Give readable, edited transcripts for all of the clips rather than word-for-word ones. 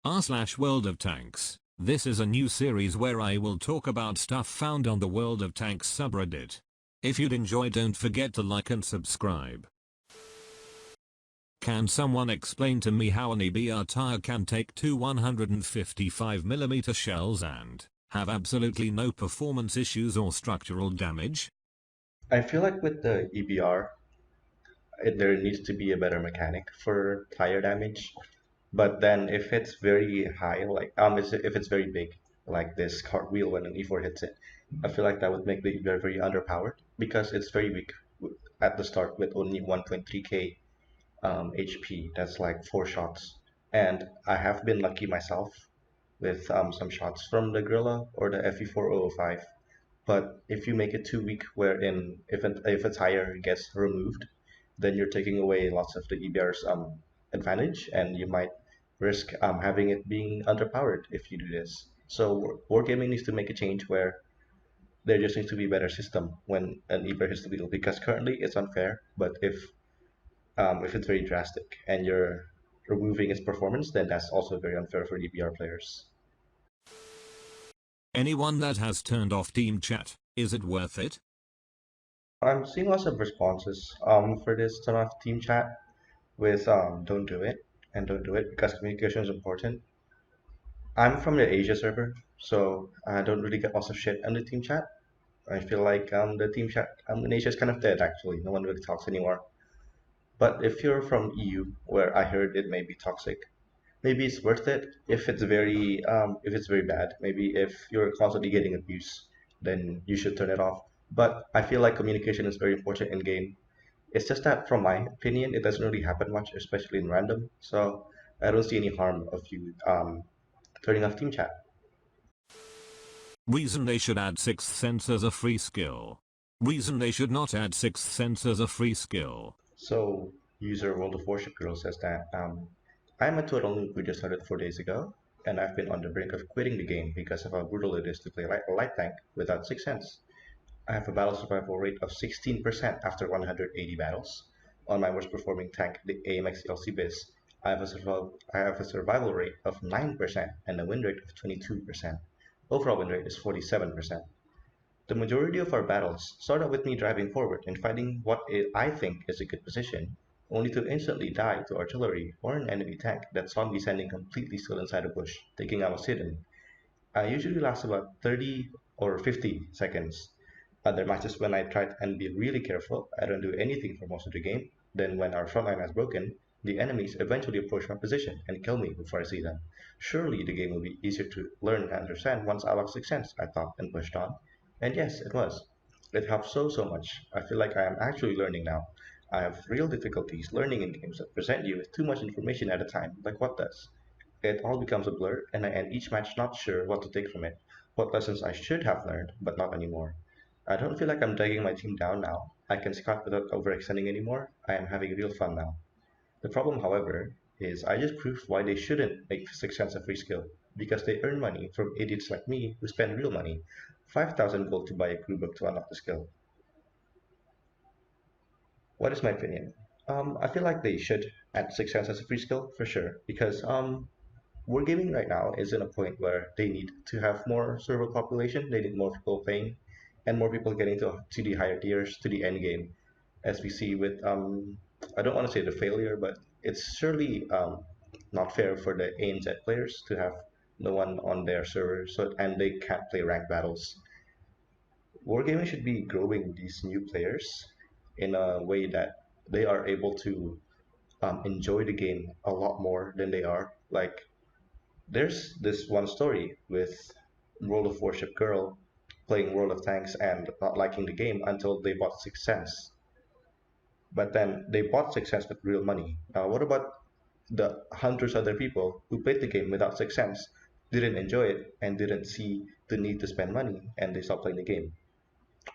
r/World of Tanks. This is a new series where I will talk about stuff found on the World of Tanks subreddit. If you'd enjoy, don't forget to like and subscribe. Can someone explain to me how an EBR tire can take two 155mm shells and have absolutely no performance issues or structural damage? I feel like with the EBR, there needs to be a better mechanic for tire damage. But then if it's very high, like if it's very big, like this cartwheel when an E4 hits it, I feel like that would make the EBR very underpowered because it's very weak at the start with only 1.3k HP. That's like 4 shots. And I have been lucky myself with some shots from the Gorilla or the FE4005. But if you make it too weak, wherein if a tire gets removed, then you're taking away lots of the EBR's advantage, and you might risk having it being underpowered if you do this. So Wargaming needs to make a change where there just needs to be a better system when an EBR hits the wheel, because currently it's unfair. But if it's very drastic and you're removing its performance, then that's also very unfair for EBR players. Anyone that has turned off team chat, is it worth it? I'm seeing lots of responses for this turn off team chat with don't do it and don't do it because communication is important. I'm from the Asia server, so I don't really get lots of shit on the team chat. I feel like the team chat in Asia is kind of dead actually. No one really talks anymore. But if you're from EU, where I heard it may be toxic, maybe it's worth it if it's very bad. Maybe if you're constantly getting abuse, then you should turn it off. But I feel like communication is very important in game. It's just that, from my opinion, it doesn't really happen much, especially in random. So I don't see any harm of you turning off team chat. Reason they should add Sixth Sense as a free skill. Reason they should not add Sixth Sense as a free skill. So user World of Worship Girl says that I'm a total noob who just started 4 days ago, and I've been on the brink of quitting the game because of how brutal it is to play a light tank without 6 cents. I have a battle survival rate of 16% after 180 battles. On my worst performing tank, the AMX LC Biz, I have a survival rate of 9% and a win rate of 22%. Overall win rate is 47%. The majority of our battles start out with me driving forward and fighting I think is a good position, only to instantly die to artillery or an enemy tank that saw me standing completely still inside a bush, thinking I was hidden. I usually last about 30 or 50 seconds. Other matches when I try and be really careful, I don't do anything for most of the game. Then when our front line has broken, the enemies eventually approach my position and kill me before I see them. Surely the game will be easier to learn and understand once I lost 6 cents, I thought, and pushed on. And yes, it was. It helped so much. I feel like I am actually learning now. I have real difficulties learning in games that present you with too much information at a time, like what does. It all becomes a blur, and I end each match not sure what to take from it, what lessons I should have learned, but not anymore. I don't feel like I'm dragging my team down now. I can squat without overextending anymore. I am having real fun now. The problem, however, is I just proved why they shouldn't make 6 cents a free skill, because they earn money from idiots like me who spend real money, 5,000 gold to buy a crew book to unlock the skill. What is my opinion? I feel like they should add 6 cents as a free skill for sure, because Wargaming right now is in a point where they need to have more server population, they need more people playing, and more people getting to the higher tiers, to the end game. As we see with, I don't want to say the failure, but it's surely not fair for the ANZ players to have no one on their server, and they can't play ranked battles. Wargaming should be growing these new players in a way that they are able to enjoy the game a lot more than they are. Like, there's this one story with World of Warship Girl playing World of Tanks and not liking the game until they bought 6 cents. But then they bought 6 cents with real money. Now, what about the hundreds of other people who played the game without 6 cents, didn't enjoy it, and didn't see the need to spend money, and they stopped playing the game?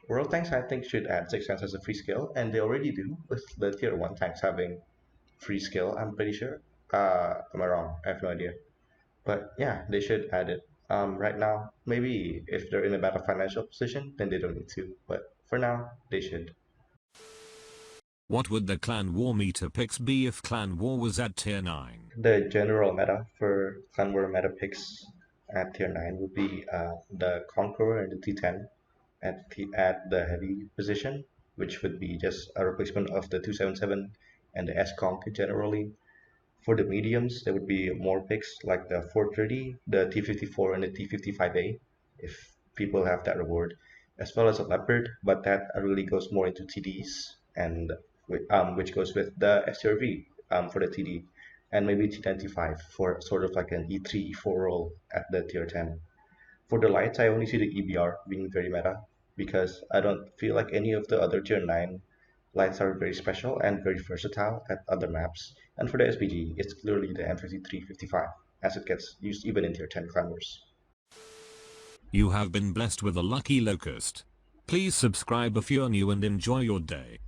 World Tanks, I think, should add 6 cents as a free skill, and they already do with the Tier 1 tanks having free skill, I'm pretty sure. Am I wrong? I have no idea. But yeah, they should add it. Right now, maybe if they're in a better financial position, then they don't need to. But for now, they should. What would the Clan War meta picks be if Clan War was at tier 9? The general meta for Clan War meta picks at tier 9 would be the Conqueror and the T10 at the heavy position, which would be just a replacement of the 277 and the S-Conk generally. For the mediums, there would be more picks like the 430, the T54, and the T55A, if people have that reward, as well as a Leopard, but that really goes more into TDs, and which goes with the SRV for the TD, and maybe T95 for sort of like an E3, E4 role at the tier 10. For the lights, I only see the EBR being very meta because I don't feel like any of the other tier 9 lights are very special and very versatile at other maps. And for the SPG, it's clearly the M5355 as it gets used even in tier 10 climbers. You have been blessed with a lucky locust. Please subscribe if you're new and enjoy your day.